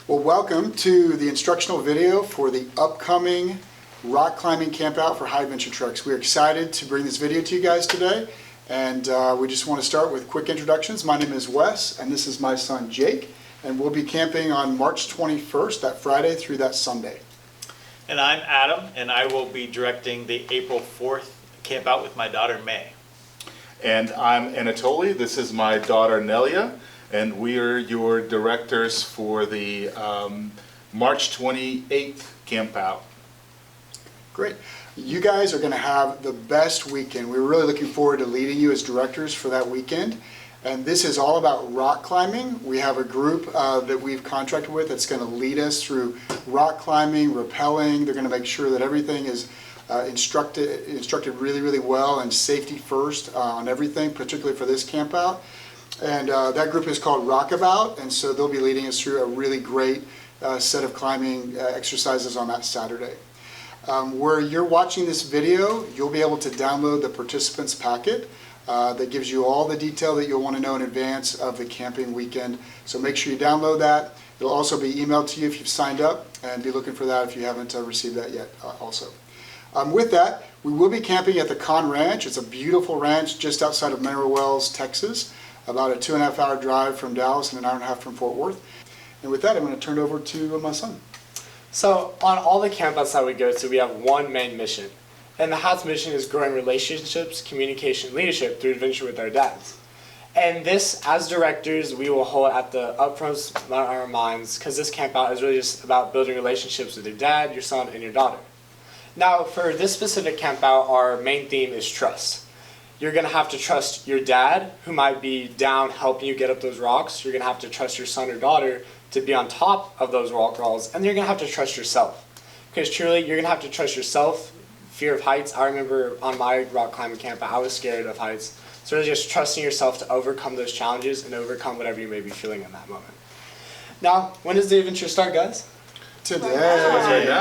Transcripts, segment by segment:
Well, welcome to the instructional video for the upcoming rock climbing camp out for High Adventure Trucks. We're excited to bring this video to you guys today, and we just want to start with quick introductions. My name is Wes, and this is my son Jake, and we'll be camping on March 21st, that Friday through that Sunday. And I'm Adam, and I will be directing the April 4th camp out with my daughter May. And I'm Anatoly. This is my daughter Nelia, and we are your directors for the March 28th camp out. Great. You guys are going to have the best weekend. We're really looking forward to leading you as directors for that weekend. And this is all about rock climbing. We have a group that we've contracted with that's going to lead us through rock climbing, rappelling. They're going to make sure that everything is instructed really, really well and safety first on everything, particularly for this camp out. And that group is called Rockabout, and so they'll be leading us through a really great set of climbing exercises on that Saturday. Where you're watching this video, you'll be able to download the participants packet that gives you all the detail that you'll want to know in advance of the camping weekend. So make sure you download that. It'll also be emailed to you if you've signed up, and be looking for that if you haven't received that yet also. With that, we will be camping at the Con Ranch. It's a beautiful ranch just outside of Mineral Wells, Texas, about a 2.5 hour drive from Dallas and an 1.5 hours from Fort Worth. And with that, I'm going to turn it over to my son. So on all the campouts that we go to, we have one main mission. And the HATS mission is growing relationships, communication, leadership through adventure with our dads. And this, as directors, we will hold at the upfront of our minds, because this campout is really just about building relationships with your dad, your son, and your daughter. Now, for this specific campout, our main theme is trust. You're going to have to trust your dad, who might be down helping you get up those rocks. You're going to have to trust your son or daughter to be on top of those rock walls, and you're going to have to trust yourself. Because truly, you're going to have to trust yourself. Fear of heights. I remember on my rock climbing camp, I was scared of heights. So really just trusting yourself to overcome those challenges and overcome whatever you may be feeling in that moment. Now, when does the adventure start, guys? Today.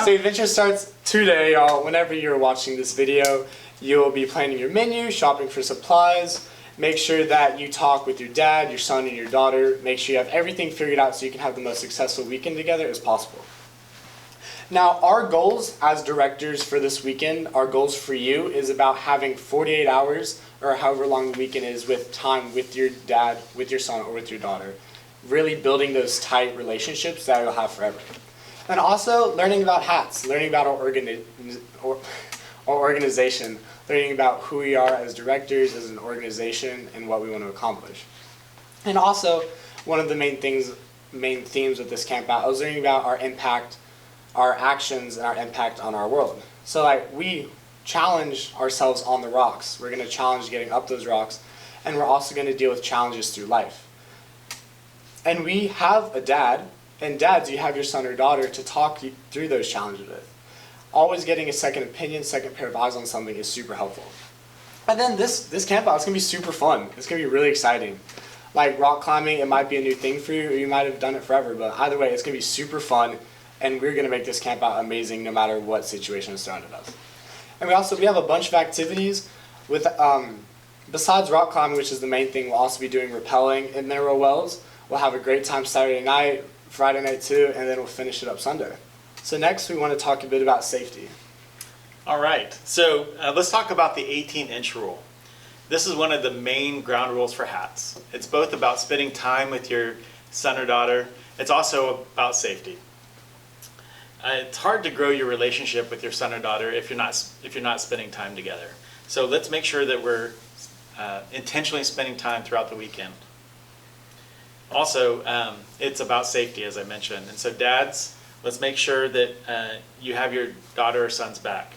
So the adventure starts today, y'all. Whenever you're watching this video, you'll be planning your menu, shopping for supplies. Make sure that you talk with your dad, your son, and your daughter. Make sure you have everything figured out so you can have the most successful weekend together as possible. Now, our goals as directors for this weekend, our goals for you is about having 48 hours or however long the weekend is with time with your dad, with your son, or with your daughter. Really building those tight relationships that you'll have forever. And also learning about HATS, learning about our organization, learning about who we are as directors, as an organization, and what we want to accomplish. And also, one of the main themes of this camp out, I was learning about our impact, our actions, and our impact on our world. So like, we challenge ourselves on the rocks. We're going to challenge getting up those rocks, and we're also going to deal with challenges through life. And we have a dad, and dads, you have your son or daughter to talk you through those challenges with. Always getting a second opinion, second pair of eyes on something is super helpful. And then this camp out is going to be super fun. It's going to be really exciting. Like rock climbing, it might be a new thing for you, or you might have done it forever, but either way, it's going to be super fun, and we're going to make this camp out amazing no matter what situation is surrounded us. And we have a bunch of activities with, besides rock climbing, which is the main thing, we'll also be doing rappelling in Mineral Wells. We'll have a great time Saturday night, Friday night too, and then we'll finish it up Sunday. So next we want to talk a bit about safety. All right, so let's talk about the 18-inch rule. This is one of the main ground rules for HATS. It's both about spending time with your son or daughter. It's also about safety. It's hard to grow your relationship with your son or daughter if you're not spending time together. So let's make sure that we're intentionally spending time throughout the weekend. Also, it's about safety, as I mentioned. And so dads, let's make sure that you have your daughter or son's back.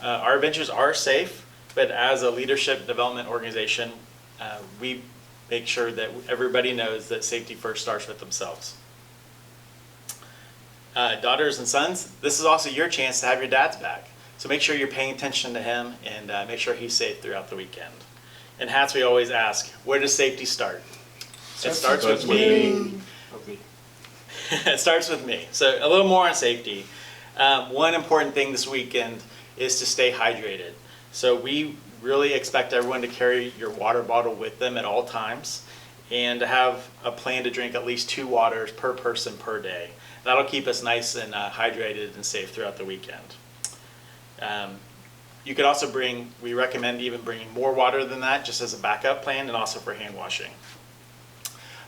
Our adventures are safe, but as a leadership development organization, we make sure that everybody knows that safety first starts with themselves. Daughters and sons, this is also your chance to have your dad's back. So make sure you're paying attention to him and make sure he's safe throughout the weekend. In HATS, we always ask, where does safety start? It starts with me. It starts with me. So a little more on safety. One important thing this weekend is to stay hydrated. So we really expect everyone to carry your water bottle with them at all times. and to have a plan to drink at least 2 waters per person per day. That'll keep us nice and hydrated and safe throughout the weekend. You could also we recommend even bringing more water than that just as a backup plan and also for hand washing.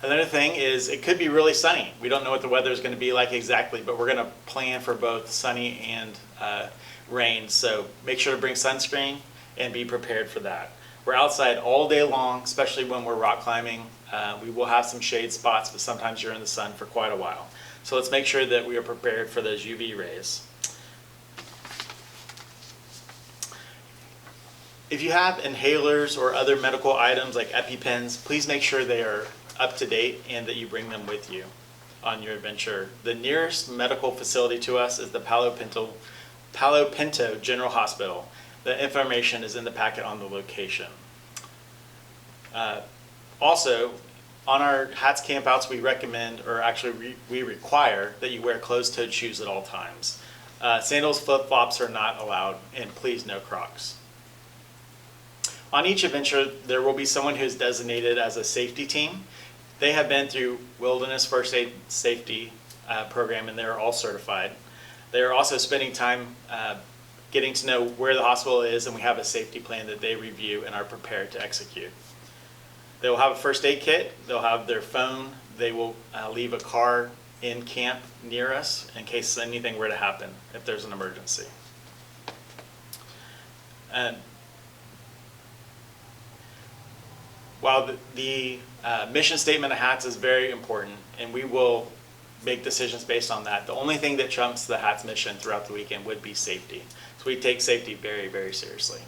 Another thing is it could be really sunny. We don't know what the weather is going to be like exactly, but we're going to plan for both sunny and rain. So make sure to bring sunscreen and be prepared for that. We're outside all day long, especially when we're rock climbing. We will have some shade spots, but sometimes you're in the sun for quite a while. So let's make sure that we are prepared for those UV rays. If you have inhalers or other medical items like EpiPens, please make sure they are up to date and that you bring them with you on your adventure. The nearest medical facility to us is the Palo Pinto General Hospital. The information is in the packet on the location. Also, on our HATS campouts, we recommend, or actually we require, that you wear closed-toed shoes at all times. Sandals, flip-flops are not allowed, and please no Crocs. On each adventure, there will be someone who is designated as a safety team. They have been through Wilderness First Aid Safety program, and they're all certified. They are also spending time getting to know where the hospital is, and we have a safety plan that they review and are prepared to execute. They will have a first aid kit, they'll have their phone, they will leave a car in camp near us in case anything were to happen, if there's an emergency. And while the mission statement of HATS is very important, and we will make decisions based on that, the only thing that trumps the HATS mission throughout the weekend would be safety. So we take safety very, very seriously.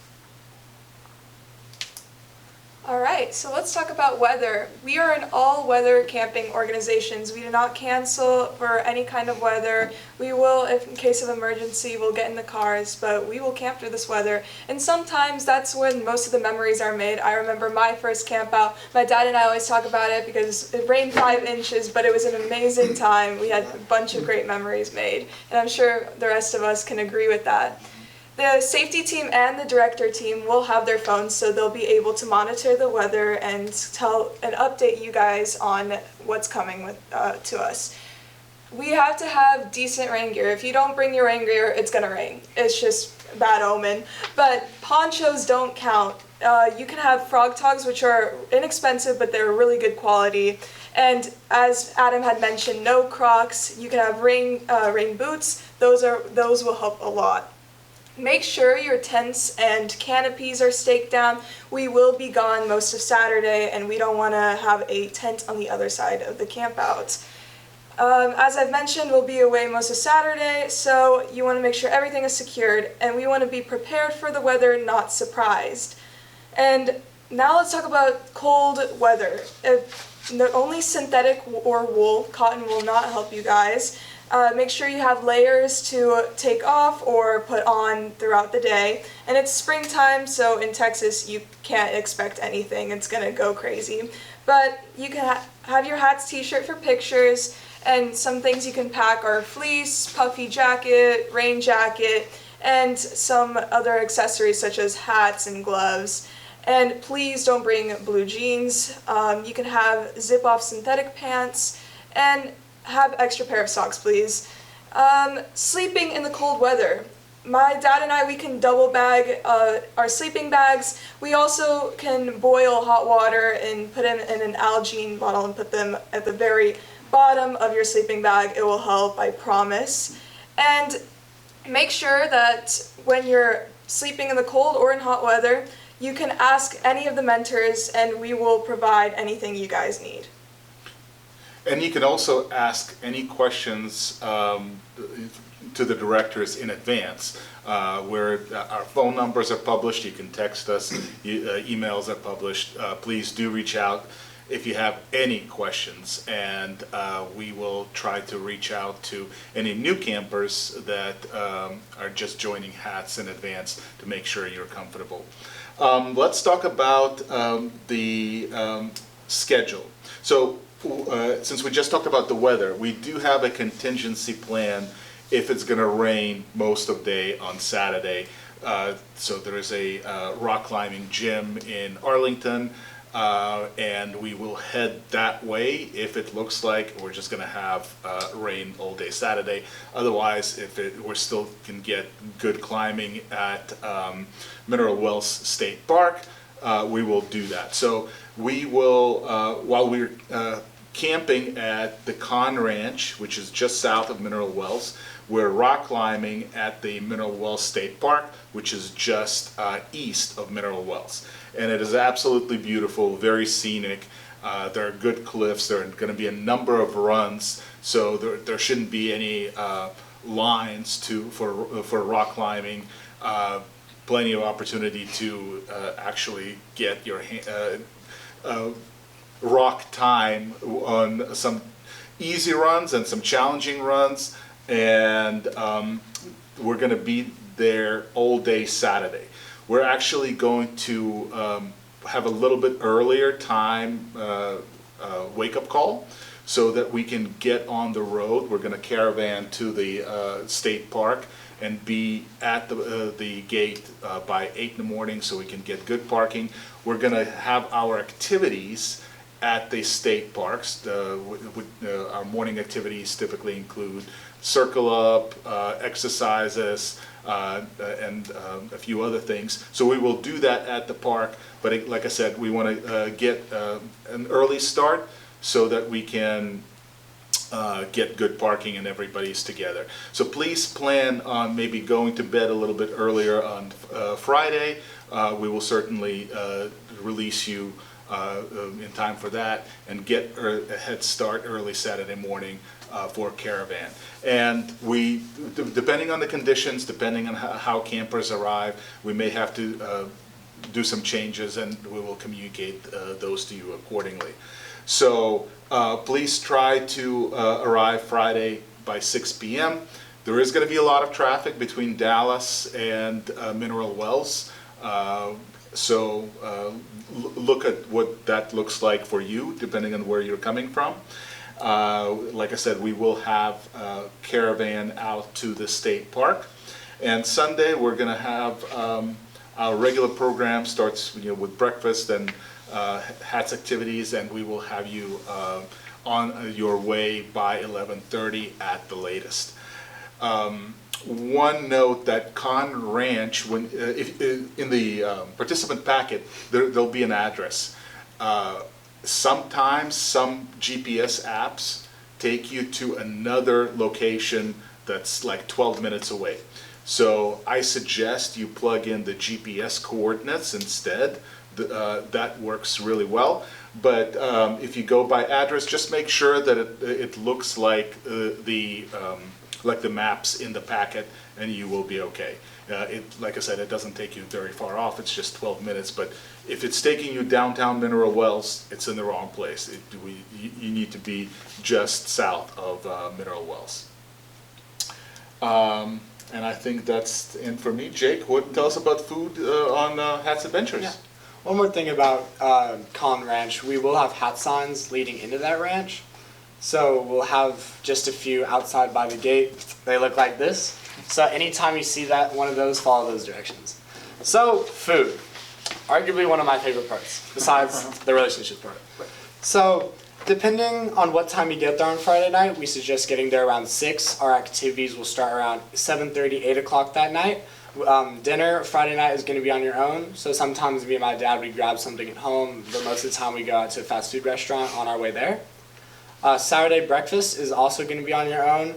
All right, so let's talk about weather. We are an all-weather camping organizations. We do not cancel for any kind of weather. We will, if in case of emergency, we'll get in the cars, but we will camp through this weather. And sometimes that's when most of the memories are made. I remember my first camp out. My dad and I always talk about it because it rained 5 inches, but it was an amazing time. We had a bunch of great memories made, and I'm sure the rest of us can agree with that. The safety team and the director team will have their phones, so they'll be able to monitor the weather and tell and update you guys on what's coming to us. We have to have decent rain gear. If you don't bring your rain gear, it's gonna rain. It's just a bad omen. But ponchos don't count. You can have frog togs, which are inexpensive, but they're really good quality. And as Adam had mentioned, no Crocs. You can have rain boots. Those will help a lot. Make sure your tents and canopies are staked down. We will be gone most of Saturday, and we don't want to have a tent on the other side of the camp out. As I've mentioned, we'll be away most of Saturday, so you want to make sure everything is secured, and we want to be prepared for the weather, not surprised. And now let's talk about cold weather. Only synthetic or wool, cotton will not help you guys. Make sure you have layers to take off or put on throughout the day. And it's springtime, so in Texas you can't expect anything. It's gonna go crazy. But you can have your HATS t-shirt for pictures, and some things you can pack are fleece, puffy jacket, rain jacket, and some other accessories such as hats and gloves. And please don't bring blue jeans. You can have zip-off synthetic pants, and have extra pair of socks, please. Sleeping in the cold weather. My dad and I, we can double bag our sleeping bags. We also can boil hot water and put them in an Algene bottle and put them at the very bottom of your sleeping bag. It will help, I promise. And make sure that when you're sleeping in the cold or in hot weather, you can ask any of the mentors and we will provide anything you guys need. And you can also ask any questions to the directors in advance, where our phone numbers are published. You can text us, emails are published. Please do reach out if you have any questions, and we will try to reach out to any new campers that are just joining HATS in advance to make sure you're comfortable. Let's talk about the schedule. So since we just talked about the weather, we do have a contingency plan if it's going to rain most of the day on Saturday. So there is a rock climbing gym in Arlington. and we will head that way if it looks like we're just going to have rain all day Saturday. Otherwise, if we still can get good climbing at Mineral Wells State Park, we will do that. So we will, while we're camping at the Con Ranch, which is just south of Mineral Wells, we're rock climbing at the Mineral Wells State Park, which is just east of Mineral Wells. And it is absolutely beautiful, very scenic. There are good cliffs. There are going to be a number of runs, so there shouldn't be any lines for rock climbing. Plenty of opportunity to actually get your rock time on some easy runs and some challenging runs. And we're going to be there all day Saturday. We're actually going to have a little bit earlier time wake-up call so that we can get on the road. We're going to caravan to the state park and be at the gate by 8 in the morning so we can get good parking. We're going to have our activities at the state parks. Our morning activities typically include circle up, exercises, and a few other things. So we will do that at the park, but like I said, we want to get an early start so that we can get good parking and everybody's together. So please plan on maybe going to bed a little bit earlier on Friday. We will certainly release you in time for that and get a head start early Saturday morning for caravan. And we, depending on the conditions, depending on how campers arrive, we may have to do some changes, and we will communicate those to you accordingly. So please try to arrive Friday by 6 p.m. There is going to be a lot of traffic between Dallas and Mineral Wells. So look at what that looks like for you, depending on where you're coming from. Like I said, we will have a caravan out to the state park. And Sunday, we're going to have our regular program starts with breakfast and hats activities, and we will have you on your way by 11:30 at the latest. One note that Con Ranch, when in the participant packet, there'll be an address. Sometimes some GPS apps take you to another location that's like 12 minutes away. So I suggest you plug in the GPS coordinates instead. That works really well. But if you go by address, just make sure that it looks like the maps in the packet, and you will be okay. Like I said, it doesn't take you very far off. It's just 12 minutes. But if it's taking you downtown Mineral Wells, it's in the wrong place. You need to be just south of Mineral Wells. And I think that's it for me. Jake, tell us about food on Hats Adventures. Yeah. One more thing about Con Ranch, we will have hat signs leading into that ranch. So we'll have just a few outside by the gate. They look like this. So anytime you see one of those, follow those directions. So food, arguably one of my favorite parts, besides the relationship part. So depending on what time you get there on Friday night, we suggest getting there around 6. Our activities will start around 7:30, 8 o'clock that night. Dinner Friday night is going to be on your own. So sometimes me and my dad, we grab something at home, but most of the time we go out to a fast food restaurant on our way there. Saturday breakfast is also going to be on your own.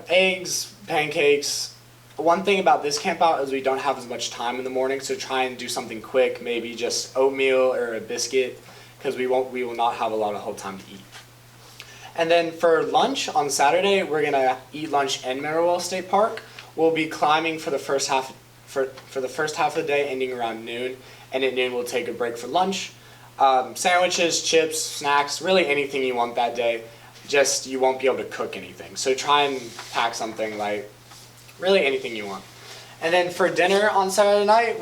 Eggs, pancakes. One thing about this camp out is we don't have as much time in the morning, so try and do something quick, maybe just oatmeal or a biscuit, because we will not have a lot of whole time to eat. And then for lunch on Saturday, we're going to eat lunch in Mineral Wells State Park. We'll be climbing for the first half for the first half of the day, ending around noon, and at noon we'll take a break for lunch. Sandwiches, chips, snacks, really anything you want that day. Just you won't be able to cook anything. So try and pack something like really anything you want. And then for dinner on Saturday night,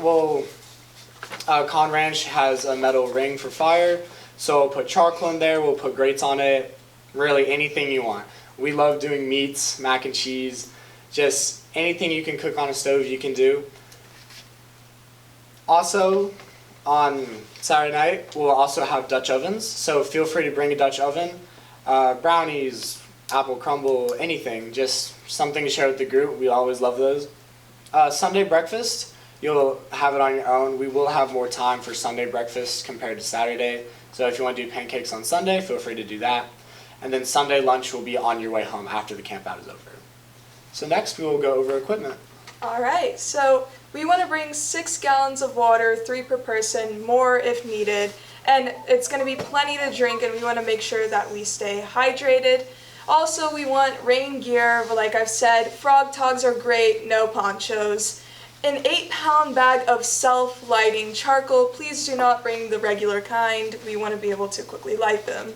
Con Ranch has a metal ring for fire. So we'll put charcoal in there, we'll put grates on it, really anything you want. We love doing meats, mac and cheese, just anything you can cook on a stove you can do. Also, on Saturday night, we'll also have Dutch ovens, so feel free to bring a Dutch oven. Brownies, apple crumble, anything, just something to share with the group. We always love those. Sunday breakfast, you'll have it on your own. We will have more time for Sunday breakfast compared to Saturday, so if you want to do pancakes on Sunday, feel free to do that. And then Sunday lunch will be on your way home after the camp out is over. So next we will go over equipment. All right, so we want to bring 6 gallons of water, 3 per person, more if needed. And it's going to be plenty to drink, and we want to make sure that we stay hydrated. Also, we want rain gear, like I've said. Frog togs are great, no ponchos. An 8-pound bag of self-lighting charcoal. Please do not bring the regular kind. We want to be able to quickly light them.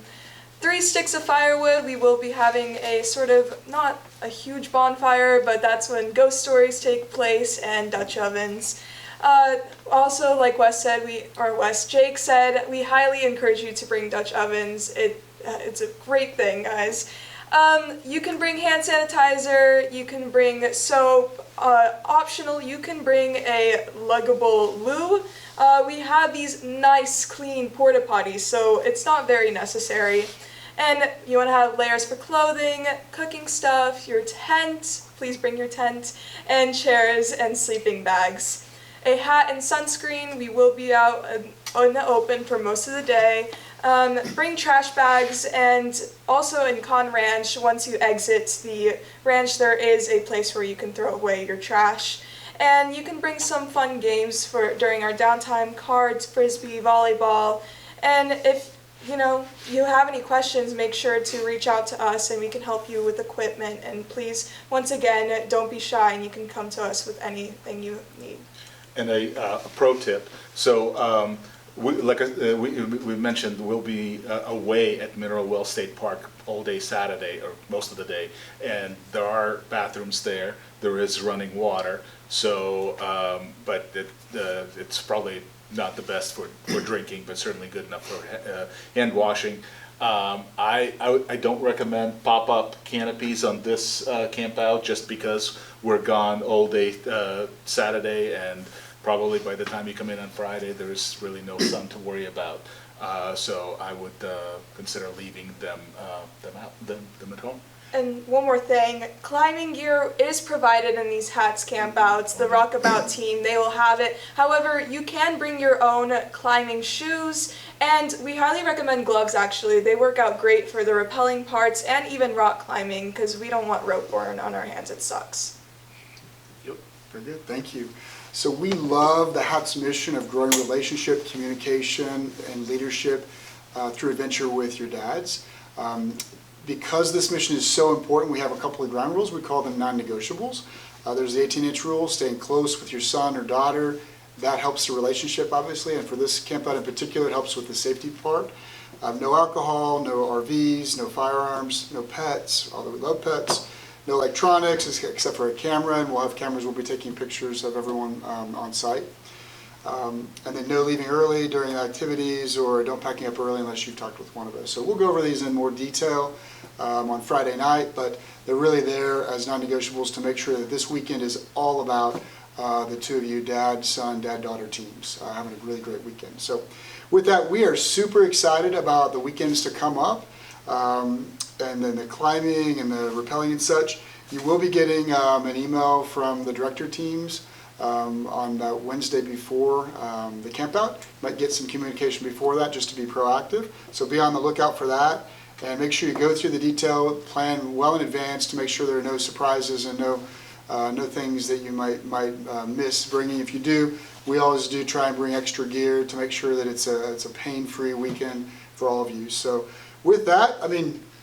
3 sticks of firewood. We will be having a sort of, not a huge bonfire, but that's when ghost stories take place, and Dutch ovens. Also, like Jake said, we highly encourage you to bring Dutch ovens. It's a great thing, guys. You can bring hand sanitizer, you can bring soap, optional, you can bring a luggable loo. We have these nice, clean porta potties, so it's not very necessary. And you want to have layers for clothing, cooking stuff, your tent, please bring your tent, and chairs and sleeping bags. A hat and sunscreen. We will be out in the open for most of the day. Bring trash bags, and also in Con Ranch, once you exit the ranch, there is a place where you can throw away your trash. And you can bring some fun games for during our downtime: cards, frisbee, volleyball. And if you have any questions, make sure to reach out to us and we can help you with equipment. And please, once again, don't be shy, and you can come to us with anything you need. And a pro tip, so we mentioned, we'll be away at Mineral Well State Park all day Saturday, or most of the day, and there are bathrooms there, there is running water, so, but it's probably not the best for drinking, but certainly good enough for hand washing. I don't recommend pop-up canopies on this camp out, just because we're gone all day Saturday, and probably by the time you come in on Friday, there's really no sun to worry about. So I would consider leaving them at home. And one more thing, climbing gear is provided in these hats campouts. The Rockabout team, they will have it. However, you can bring your own climbing shoes, and we highly recommend gloves, actually. They work out great for the rappelling parts and even rock climbing, because we don't want rope burn on our hands. It sucks. Yep, very good, thank you. So we love the HAT's mission of growing relationship, communication, and leadership through adventure with your dads. Because this mission is so important, we have a couple of ground rules. We call them non-negotiables. There's the 18-inch rule, staying close with your son or daughter. That helps the relationship, obviously, and for this camp out in particular, it helps with the safety part. No alcohol, no RVs, no firearms, no pets, although we love pets. No electronics, except for a camera, and we'll have cameras. We'll be taking pictures of everyone on site. And then no leaving early during activities, or don't packing up early unless you've talked with one of us. So we'll go over these in more detail on Friday night, but they're really there as non-negotiables to make sure that this weekend is all about the two of you, dad, son, dad, daughter teams, having a really great weekend. So with that, we are super excited about the weekends to come up. And then the climbing and the rappelling and such. You will be getting an email from the director teams on that Wednesday before the camp out. Might get some communication before that just to be proactive. So be on the lookout for that, and make sure you go through the detail, plan well in advance to make sure there are no surprises and no things that you might miss bringing. If you do, we always do try and bring extra gear to make sure that it's a pain-free weekend for all of you. So with that,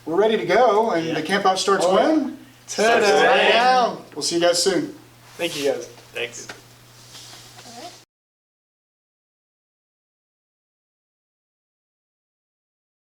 we're ready to go, and the camp out starts when? Today. Right now. We'll see you guys soon. Thank you, guys. Thanks.